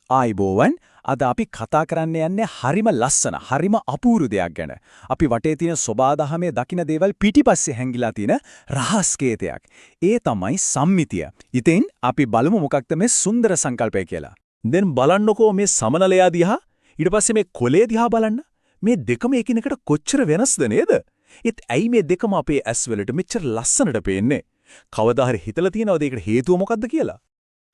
ආයිබෝවන් අද අපි කතා කරන්න යන්නේ හරිම ලස්සන හරිම අපූර්ව දෙයක් ගැන. අපි වටේ තියෙන සෝබාදහමේ දකින්න දේවල් පිටිපස්සේ හැංගිලා තියෙන රහස්කේතයක්. ඒ තමයි සම්මිතිය. ඉතින් අපි බලමු මොකක්ද මේ සුන්දර සංකල්පය කියලා. දැන් බලන්නකෝ මේ සමනලයා දිහා ඊට පස්සේ මේ කොලේ දිහා බලන්න. මේ දෙකම එකිනෙකට කොච්චර වෙනස්ද නේද? ඒත් ඇයි මේ දෙකම අපේ ඇස් වලට මෙච්චර ලස්සනට පේන්නේ? කවදා හරි හිතලා තියෙනවද ඒකට හේතුව මොකක්ද කියලා?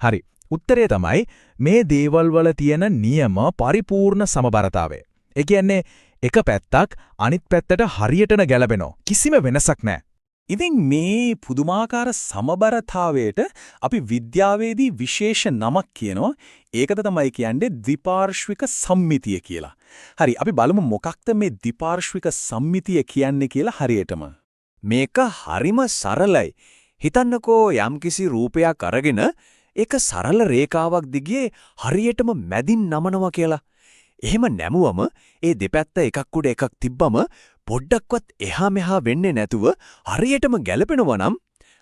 හරි. උත්තරය තමයි මේ දේවල් වල තියෙන නියම පරිපූර්ණ සමබරතාවය. ඒ කියන්නේ එක පැත්තක් අනිත් පැත්තට හරියටම ගැලපෙනවා. කිසිම වෙනසක් නැහැ. ඉතින් මේ පුදුමාකාර සමබරතාවයට අපි විද්‍යාවේදී විශේෂ නමක් කියනවා. ඒකට තමයි කියන්නේ ද්විපාර්ශ්වික සම්මිතිය කියලා. හරි අපි බලමු මොකක්ද මේ ද්විපාර්ශ්වික සම්මිතිය කියන්නේ කියලා හරියටම. මේක හරිම සරලයි. හිතන්නකෝ යම්කිසි රූපයක් අරගෙන ඒක සරල රේඛාවක් දිගේ හරියටම මැදින් නමනවා කියලා. එහෙම නැමුවම ඒ දෙපැත්ත එකක් උඩ එකක් තිබ්බම පොඩ්ඩක්වත් එහා මෙහා වෙන්නේ නැතුව හරියටම ගැලපෙනවා නම්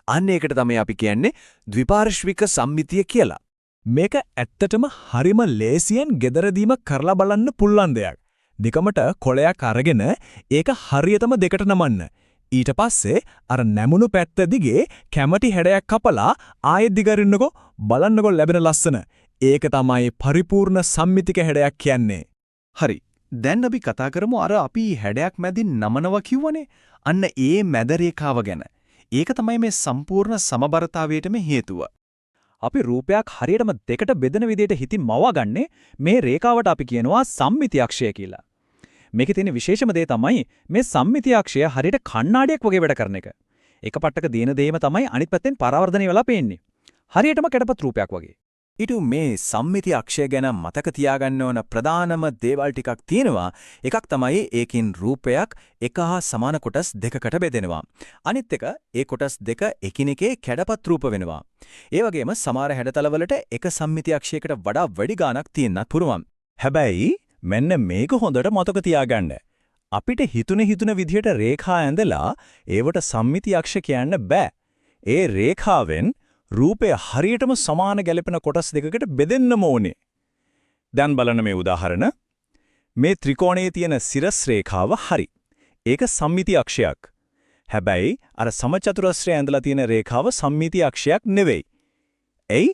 අන්න ඒකට තමයි අපි කියන්නේ ද්විපාර්ශ්වික සම්මිතිය කියලා. මේක ඇත්තටම හරිම ලේසියෙන් gederදීම කරලා බලන්න පුළුවන් දෙයක්. දෙකමට කොලයක් අරගෙන ඒක හරියටම දෙකට නමන්න. ඊට පස්සේ අර නැමුණු පැත්ත දිගේ කැමැටි හැඩයක් කපලා ආයෙත් දිගරින්නකෝ බලන්නකෝ ලැබෙන ලස්සන. ඒක තමයි පරිපූර්ණ සම්මිතික හැඩයක් කියන්නේ. හරි. දැන් අපි කතා කරමු අර අපි හැඩයක් මැදින් නමනවා කිව්වනේ. අන්න ඒ මැද රේඛාව ගැන. ඒක තමයි මේ සම්පූර්ණ සමබරතාවයටම හේතුව. අපි රූපයක් හරියටම දෙකට බෙදෙන විදිහට හිතින් මවාගන්නේ මේ රේඛාවට අපි කියනවා සම්මිති අක්ෂය කියලා. මේකේ තියෙන විශේෂම දේ තමයි මේ සම්මිති අක්ෂය හරියට කණ්ණාඩියක් වගේ වැඩ කරන එක. එක පට්ටක දින දෙයම තමයි අනිත් පැත්තෙන් පරාවර්තනය වෙලා පේන්නේ. හරියටම කැඩපත් රූපයක් වගේ. ඊට මේ සම්මිති අක්ෂය ගැන මතක තියාගන්න ඕන ප්‍රධානම දේවල් ටිකක් තියෙනවා. එකක් තමයි ඒකින් රූපයක් එක හා සමාන කොටස් දෙකකට බෙදෙනවා. අනිත් එක ඒ කොටස් දෙක එකිනෙකේ කැඩපත් රූප වෙනවා. ඒ වගේම සමහර හැඩතලවලට එක සම්මිති අක්ෂයකට වඩා වැඩි ගාණක් තියෙන්නත් පුරුවන්. හැබැයි මෙන්න මේක හොඳට මතක තියාගන්න. අපිට හිතුන විදිහට රේඛා ඇඳලා ඒවට සම්මිති අක්ෂ කියන්න බෑ. ඒ රේඛාවෙන් රූපය හරියටම සමාන ගැලපෙන කොටස් දෙකකට බෙදෙන්නම ඕනේ. දැන් බලන්න මේ උදාහරණ. මේ ත්‍රිකෝණයේ තියෙන සිරස් රේඛාව හරි. ඒක සම්මිති අක්ෂයක්. හැබැයි අර සමචතුරස්‍රය ඇඳලා තියෙන රේඛාව සම්මිති අක්ෂයක් නෙවෙයි. එයි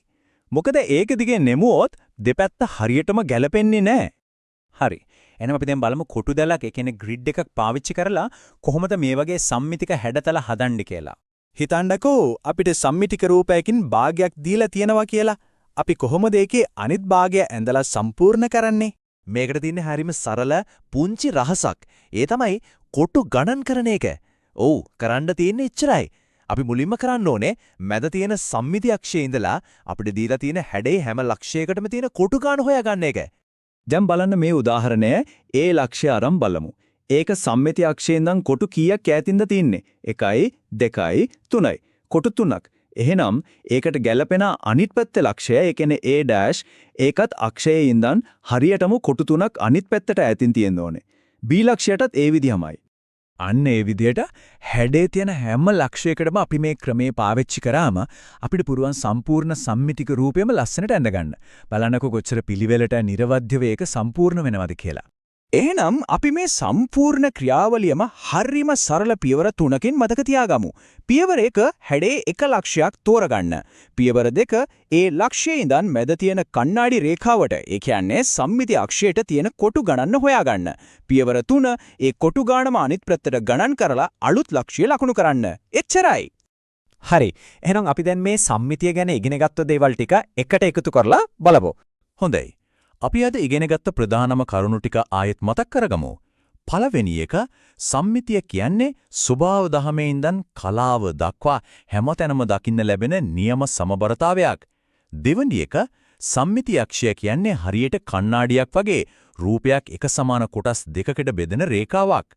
මොකද ඒක දිගේ නෙමුවොත් දෙපැත්ත හරියටම ගැලපෙන්නේ නැහැ. හරි. එහෙනම් අපි දැන් බලමු කොටු දැලක් ඒ කියන්නේ ග්‍රිඩ් එකක් පාවිච්චි කරලා කොහොමද මේ වගේ සම්මිතික හැඩතල හදන්නේ කියලා. හිතන්නකෝ අපිට සම්මිතික රූපයකින් භාගයක් දීලා තියෙනවා කියලා. අපි කොහොමද ඒකේ අනිත් භාගය ඇඳලා සම්පූර්ණ කරන්නේ? මේකට තියෙන හරිම සරල පුංචි රහසක්. ඒ තමයි කොටු ගණන් කරන එක. ඔව් කරන්න තියෙන්නේ එච්චරයි. අපි මුලින්ම කරන්න ඕනේ මැද තියෙන සම්මිති අක්ෂයේ ඉඳලා අපිට දීලා තියෙන හැඩේ හැම ලක්ෂයකටම තියෙන කොටු ගාන හොයාගන්න එක. දැන් බලන්න මේ උදාහරණය ඒ ලක්ෂ්‍ය අරන් බලමු. ඒක සම්මිති අක්ෂයෙන් ඉඳන් කොටු කීයක් ඈතින්ද තින්නේ? 1යි 2යි 3යි. කොටු 3ක්. එහෙනම් ඒකට ගැලපෙන අනිත් පැත්තේ ලක්ෂය ඒ කියන්නේ A' ඒකත් අක්ෂයේ ඉඳන් හරියටම කොටු 3ක් අනිත් පැත්තට ඈතින් තියෙන්න ඕනේ. B ලක්ෂයටත් ඒ විදිහමයි. අන්න ඒ විදිහට හැඩේ තියෙන හැම ලක්ෂයකටම අපි මේ ක්‍රමේ පාවිච්චි කරාම අපිට පුරුවන් සම්පූර්ණ සම්මිතික රූපයම ලස්සනට ඇඳගන්න. බලන්නකෝ කොච්චර පිළිවෙලට නිර්වද්‍යව ඒක සම්පූර්ණ වෙනවද කියලා. එහෙනම් අපි මේ සම්පූර්ණ ක්‍රියාවලියම හරිම සරල පියවර 3කින් මතක තියාගමු. පියවර 1 හැඩේ එක ලක්ෂයක් තෝරගන්න. පියවර 2 ඒ ලක්ෂයේ ඉඳන් මැද තියෙන කණ්ණාඩි රේඛාවට ඒ කියන්නේ සම්මිති අක්ෂයට තියෙන කොටු ගණන හොයාගන්න. පියවර 3 ඒ කොටු ගානම අනිත් පැත්තට ගණන් කරලා අලුත් ලක්ෂය ලකුණු කරන්න. එච්චරයි. හරි. එහෙනම් අපි දැන් මේ සම්මිතිය ගැන ඉගෙනගත්ත දේවල් ටික එකට එකතු කරලා බලමු. හොඳයි. අපි අද ඉගෙනගත්ත ප්‍රධානම කරුණු ටික ආයෙත් මතක් කරගමු. පළවෙනි එක සම්මිතිය කියන්නේ ස්වභාව දහමේ ඉඳන් කලාව දක්වා හැමතැනම දකින්න ලැබෙන නියම සමබරතාවයක්. දෙවෙනි එක සම්මිති අක්ෂය කියන්නේ හරියට කණ්ණාඩියක් වගේ රූපයක් එක සමාන කොටස් දෙකකට බෙදෙන රේඛාවක්.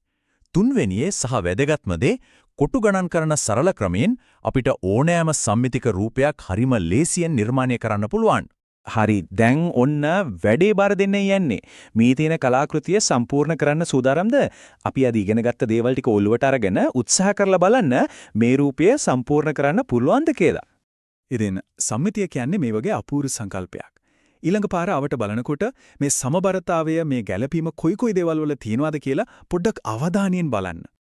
තුන්වෙනියේ සහ වැදගත්ම දේ කොටු ගණන් කරන සරල ක්‍රමයෙන් අපිට ඕනෑම සම්මිතික රූපයක් හරිම ලේසියෙන් නිර්මාණය කරන්න පුළුවන්. හරි දැන් ඔන්න වැඩේ බාර දෙන්න යන්නේ. මේ තියෙන කලාකෘතිය සම්පූර්ණ කරන්න සූදානම්ද? අපි අද ඉගෙනගත්ත දේවල් ටික ඔළුවට අරගෙන උත්සාහ කරලා බලන්න මේ රූපය සම්පූර්ණ කරන්න පුළුවන්ද කියලා. ඉතින් සම්මිතිය කියන්නේ මේ වගේ අපූර්ව සංකල්පයක්. ඊළඟ පාර අවට බලනකොට මේ සමබරතාවය මේ ගැළපීම කොයි දේවල් වල තියෙනවද කියලා පොඩ්ඩක් අවධානයෙන් බලන්න.